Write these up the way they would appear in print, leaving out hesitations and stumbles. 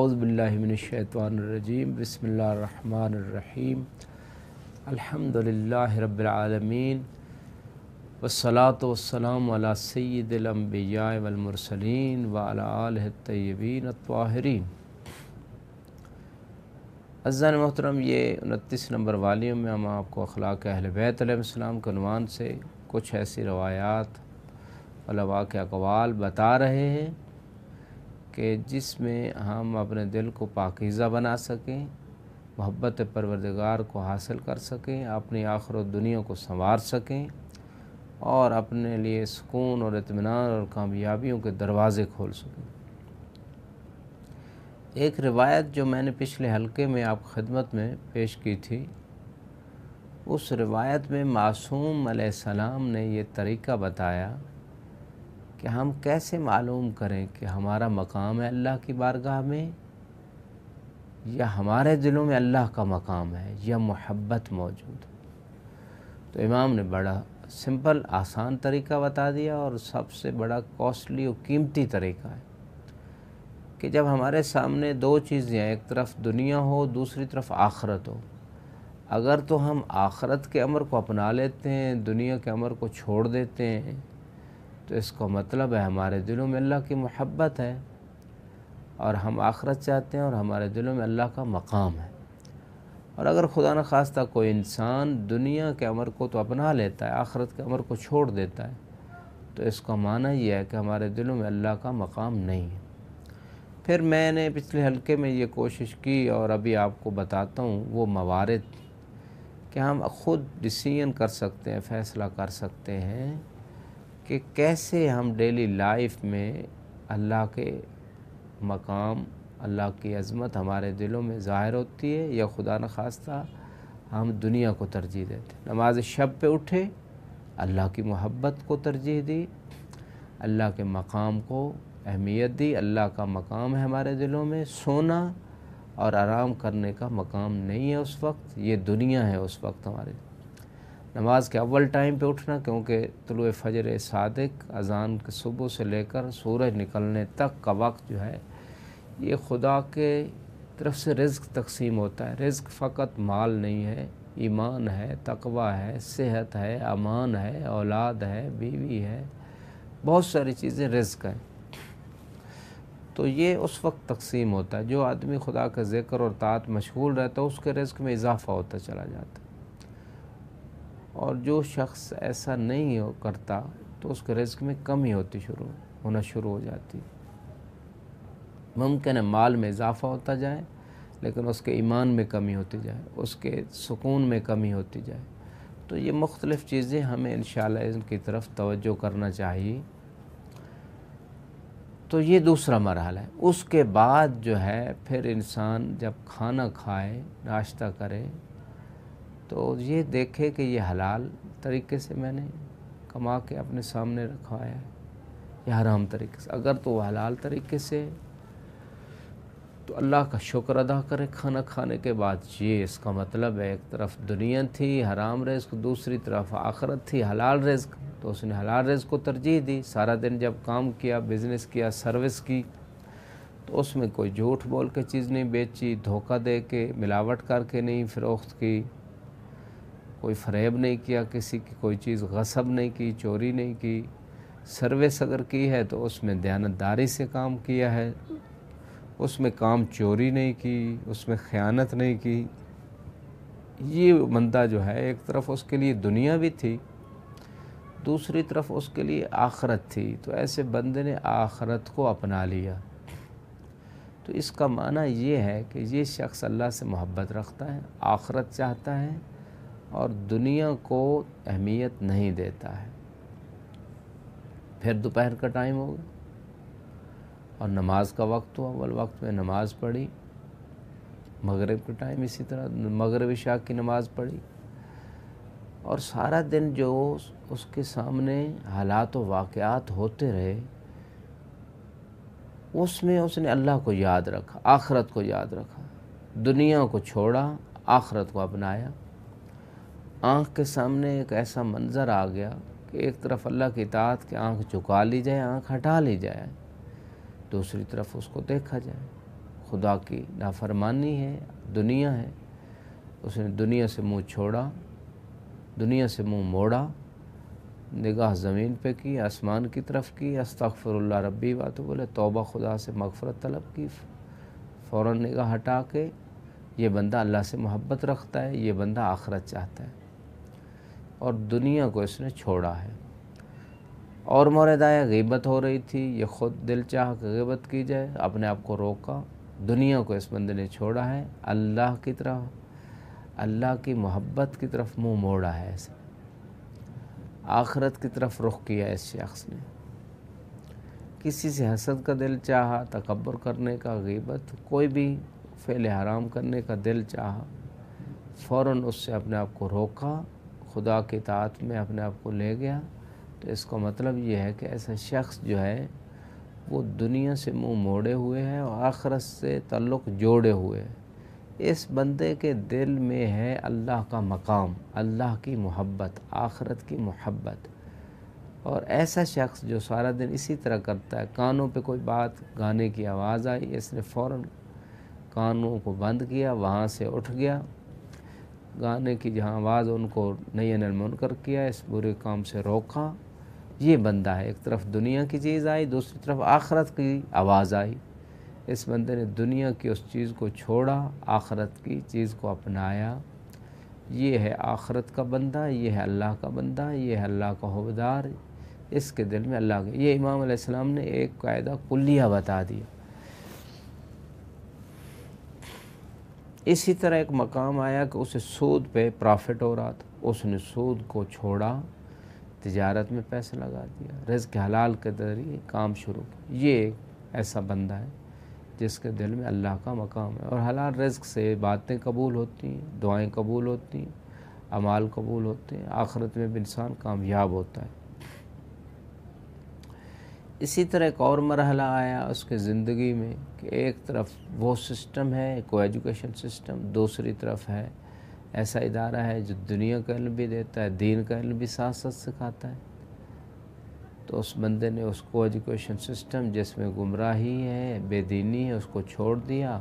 اعوذ باللہ من الشیطان الرجیم، بسم اللہ الرحمن الرحیم، الحمدللہ رب العالمین، والصلاة والسلام علی سید الانبیاء والمرسلین وعلی آلہ الطیبین الطاہرین۔ عزیزان محترم، یہ 29 نمبر والیوم میں ہم آپ کو اخلاق اہل بیت علیہ السلام کے عنوان سے کچھ ایسی روایات علماء کے اقوال بتا رہے ہیں کہ جس میں ہم اپنے دل کو پاکیزہ بنا سکیں، محبت پروردگار کو حاصل کر سکیں، اپنی آخرت و دنیا کو سنوار سکیں اور اپنے لیے سکون اور اطمینان اور کامیابیوں کے دروازے کھول سکیں۔ ایک روایت جو میں نے پچھلے حلقے میں آپ کی خدمت میں پیش کی تھی، اس روایت میں معصوم علیہ السلام نے یہ طریقہ بتایا کہ ہم کیسے معلوم کریں کہ ہمارا مقام ہے اللہ کی بارگاہ میں، یا ہمارے دلوں میں اللہ کا مقام ہے یا محبت موجود ہے۔ تو امام نے بڑا سمپل آسان طریقہ بتا دیا اور سب سے بڑا کوسٹلی اور قیمتی طریقہ ہے کہ جب ہمارے سامنے دو چیزیں ہیں، ایک طرف دنیا ہو، دوسری طرف آخرت ہو، اگر تو ہم آخرت کے امر کو اپنا لیتے ہیں، دنیا کے امر کو چھوڑ دیتے ہیں، تو اس کا مطلب ہے ہمارے دلوں میں اللہ کی محبت ہے اور ہم آخرت چاہتے ہیں اور ہمارے دلوں میں اللہ کا مقام ہے۔ اور اگر خدا نخواستہ کوئی انسان دنیا کے امر کو تو اپنا لیتا ہے، آخرت کے امر کو چھوڑ دیتا ہے، تو اس کا معنی یہ ہے کہ ہمارے دلوں میں اللہ کا مقام نہیں ہے۔ پھر میں نے پچھلے حلقے میں یہ کوشش کی اور ابھی آپ کو بتاتا ہوں وہ موارد کہ ہم خود ڈیسیژن کر سکتے ہیں، فیصلہ کر سکتے ہیں کہ کیسے ہم ڈیلی لائف میں اللہ کے مقام، اللہ کی عظمت ہمارے دلوں میں ظاہر ہوتی ہے، یا خدا نخواستہ ہم دنیا کو ترجیح دیتے ہیں۔ نماز شب پہ اٹھے، اللہ کی محبت کو ترجیح دی، اللہ کے مقام کو اہمیت دی، اللہ کا مقام ہے ہمارے دلوں میں، سونا اور آرام کرنے کا مقام نہیں ہے اس وقت، یہ دنیا ہے اس وقت ہمارے۔ نماز کے اول ٹائم پہ اٹھنا، کیونکہ طلوع فجر صادق، اذان کے صبح سے لے کر سورج نکلنے تک کا وقت جو ہے، یہ خدا کے طرف سے رزق تقسیم ہوتا ہے۔ رزق فقط مال نہیں ہے، ایمان ہے، تقوی ہے، صحت ہے، امان ہے، اولاد ہے، بیوی ہے، بہت ساری چیزیں رزق ہیں۔ تو یہ اس وقت تقسیم ہوتا ہے، جو آدمی خدا کا ذکر اور طاعت مشغول رہتا ہے اس کے رزق میں اضافہ ہوتا چلا جاتا ہے، اور جو شخص ایسا نہیں کرتا تو اس کے رزق میں کمی ہونا شروع ہو جاتی۔ ممکن ہے مال میں اضافہ ہوتا جائے لیکن اس کے ایمان میں کمی ہوتی جائے، اس کے سکون میں کمی ہوتی جائے۔ تو یہ مختلف چیزیں ہمیں انشاءاللہ ان کی طرف توجہ کرنا چاہیے۔ تو یہ دوسرا مرحلہ ہے۔ اس کے بعد جو ہے پھر انسان جب کھانا کھائے، ناشتہ کرے، تو یہ دیکھے کہ یہ حلال طریقے سے میں نے کما کے اپنے سامنے رکھوایا ہے یا حرام طریقے سے۔ اگر تو وہ حلال طریقے سے تو اللہ کا شکر ادا کرے کھانا کھانے کے بعد۔ یہ اس کا مطلب ہے ایک طرف دنیا تھی حرام رزق، دوسری طرف آخرت تھی حلال رزق، تو اس نے حلال رزق کو ترجیح دی۔ سارا دن جب کام کیا، بزنس کیا، سروس کی، تو اس میں کوئی جھوٹ بول کے چیز نہیں بیچی، دھوکہ دے کے، ملاوٹ کر کے نہیں فروخت کی، کوئی فریب نہیں کیا کسی کی، کوئی چیز غصب نہیں کی، چوری نہیں کی۔ سروس اگر کی ہے تو اس میں دیانتداری سے کام کیا ہے، اس میں کام چوری نہیں کی، اس میں خیانت نہیں کی۔ یہ بندہ جو ہے ایک طرف اس کے لیے دنیا بھی تھی، دوسری طرف اس کے لیے آخرت تھی، تو ایسے بندے نے آخرت کو اپنا لیا۔ تو اس کا معنی یہ ہے کہ یہ شخص اللہ سے محبت رکھتا ہے، آخرت چاہتا ہے اور دنیا کو اہمیت نہیں دیتا ہے۔ پھر دوپہر کا ٹائم ہوگا اور نماز کا وقت ہوا، اول وقت میں نماز پڑھی، مغرب کے ٹائم اسی طرح مغرب عشاء کی نماز پڑھی، اور سارا دن جو اس کے سامنے حالات و واقعات ہوتے رہے، اس میں اس نے اللہ کو یاد رکھا، آخرت کو یاد رکھا، دنیا کو چھوڑا، آخرت کو اپنایا۔ آنکھ کے سامنے ایک ایسا منظر آ گیا کہ ایک طرف اللہ کی اطاعت کی آنکھ جھکا لی جائے، آنکھ ہٹا لی جائے، دوسری طرف اس کو دیکھا جائے، خدا کی نافرمانی ہے، دنیا ہے، اس نے دنیا سے منہ چھوڑا، دنیا سے منہ موڑا، نگاہ زمین پہ کی، آسمان کی طرف کی، استغفر اللہ ربی باتوں بولے، توبہ خدا سے مغفرت طلب کی، فوراً نگاہ ہٹا کے یہ بندہ اللہ سے محبت رکھتا ہے، یہ بندہ آخرت چاہتا ہے، اور دنیا کو اس نے چھوڑا ہے۔ اور مورد آیا غیبت ہو رہی تھی، یہ خود دل چاہ کہ غیبت کی جائے، اپنے آپ کو روکا، دنیا کو اس بندے نے چھوڑا ہے، اللہ کی طرف، اللہ کی محبت کی طرف منہ موڑا ہے، اس نے آخرت کی طرف رخ کیا اس شخص نے۔ کسی سے حسد کا دل چاہا، تکبر کرنے کا، غیبت، کوئی بھی فعل حرام کرنے کا دل چاہا، فوراً اس سے اپنے آپ کو روکا، خدا کی اطاعت میں اپنے آپ کو لے گیا، تو اس کا مطلب یہ ہے کہ ایسا شخص جو ہے وہ دنیا سے منہ موڑے ہوئے ہے اور آخرت سے تعلق جوڑے ہوئے ہے۔ اس بندے کے دل میں ہے اللہ کا مقام، اللہ کی محبت، آخرت کی محبت۔ اور ایسا شخص جو سارا دن اسی طرح کرتا ہے، کانوں پہ کوئی بات، گانے کی آواز آئی، اس نے فوراً کانوں کو بند کیا، وہاں سے اٹھ گیا، گانے کی جہاں آواز ان کو نین المنکر کیا، اس برے کام سے روکا، یہ بندہ ہے۔ ایک طرف دنیا کی چیز آئی، دوسری طرف آخرت کی آواز آئی، اس بندے نے دنیا کی اس چیز کو چھوڑا، آخرت کی چیز کو اپنایا۔ یہ ہے آخرت کا بندہ، یہ ہے اللہ کا بندہ، یہ ہے اللہ کا حوبدار، اس کے دل میں اللہ کے، یہ امام علیہ السلام نے ایک قاعدہ کلیہ بتا دیا۔ اسی طرح ایک مقام آیا کہ اسے سود پہ پرافٹ ہو رہا تھا، اس نے سود کو چھوڑا، تجارت میں پیسہ لگا دیا، رزق حلال کے ذریعے کام شروع کیا۔ یہ ایک ایسا بندہ ہے جس کے دل میں اللہ کا مقام ہے، اور حلال رزق سے باتیں قبول ہوتی ہیں، دعائیں قبول ہوتی ہیں، اعمال قبول ہوتے ہیں، آخرت میں بھی انسان کامیاب ہوتا ہے۔ اسی طرح ایک اور مرحلہ آیا اس کے زندگی میں کہ ایک طرف وہ سسٹم ہے، کو ایجوکیشن سسٹم، دوسری طرف ہے ایسا ادارہ ہے جو دنیا کا علم بھی دیتا ہے، دین کا علم بھی ساتھ ساتھ سکھاتا ہے۔ تو اس بندے نے اس کو ایجوکیشن سسٹم جس میں گمراہی ہے، بے دینی ہے، اس کو چھوڑ دیا،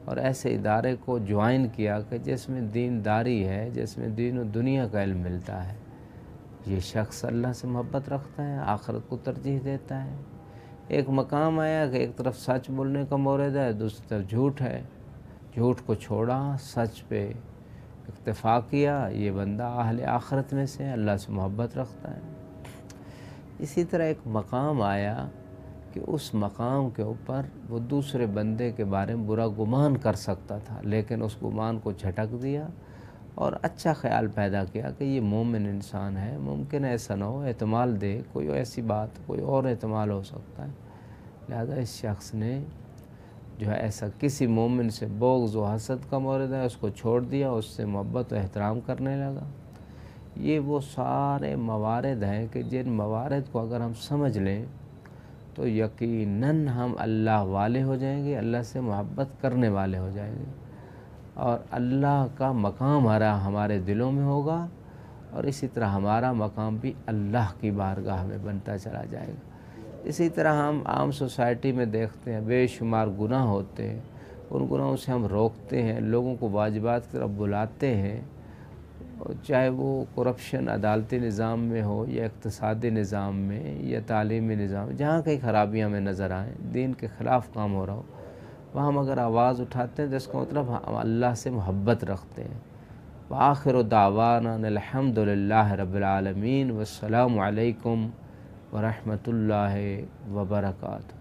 اور ایسے ادارے کو جوائن کیا کہ جس میں دینداری ہے، جس میں دین و دنیا کا علم ملتا ہے۔ یہ شخص اللہ سے محبت رکھتا ہے، آخرت کو ترجیح دیتا ہے۔ ایک مقام آیا کہ ایک طرف سچ بولنے کا مورد ہے، دوسری طرف جھوٹ ہے، جھوٹ کو چھوڑا، سچ پہ اکتفا کیا، یہ بندہ اہل آخرت میں سے اللہ سے محبت رکھتا ہے۔ اسی طرح ایک مقام آیا کہ اس مقام کے اوپر وہ دوسرے بندے کے بارے میں برا گمان کر سکتا تھا، لیکن اس گمان کو جھٹک دیا اور اچھا خیال پیدا کیا کہ یہ مومن انسان ہے، ممکن ایسا نہ ہو، احتمال دے کوئی ایسی بات، کوئی اور احتمال ہو سکتا ہے، لہذا اس شخص نے جو ہے ایسا کسی مومن سے بغض و حسد کا مورد ہے، اس کو چھوڑ دیا، اس سے محبت و احترام کرنے لگا۔ یہ وہ سارے موارد ہیں کہ جن موارد کو اگر ہم سمجھ لیں تو یقیناً ہم اللہ والے ہو جائیں گے، اللہ سے محبت کرنے والے ہو جائیں گے، اور اللہ کا مقام ہمارے دلوں میں ہوگا، اور اسی طرح ہمارا مقام بھی اللہ کی بارگاہ میں بنتا چلا جائے گا۔ اسی طرح ہم عام سوسائٹی میں دیکھتے ہیں بے شمار گناہ ہوتے ہیں، ان گناہوں سے ہم روکتے ہیں، لوگوں کو واجبات کی طرف بلاتے ہیں، چاہے وہ کرپشن عدالتی نظام میں ہو یا اقتصادی نظام میں یا تعلیمی نظام میں، جہاں کئی خرابیاں ہمیں نظر آئیں، دین کے خلاف کام ہو رہا ہو، وہاں ہم اگر آواز اٹھاتے ہیں تو اس کا مطلب ہم اللہ سے محبت رکھتے ہیں۔ وآخر دعوانا الحمد للہ رب العالمین، والسلام علیکم ورحمۃ اللہ وبرکاتہ۔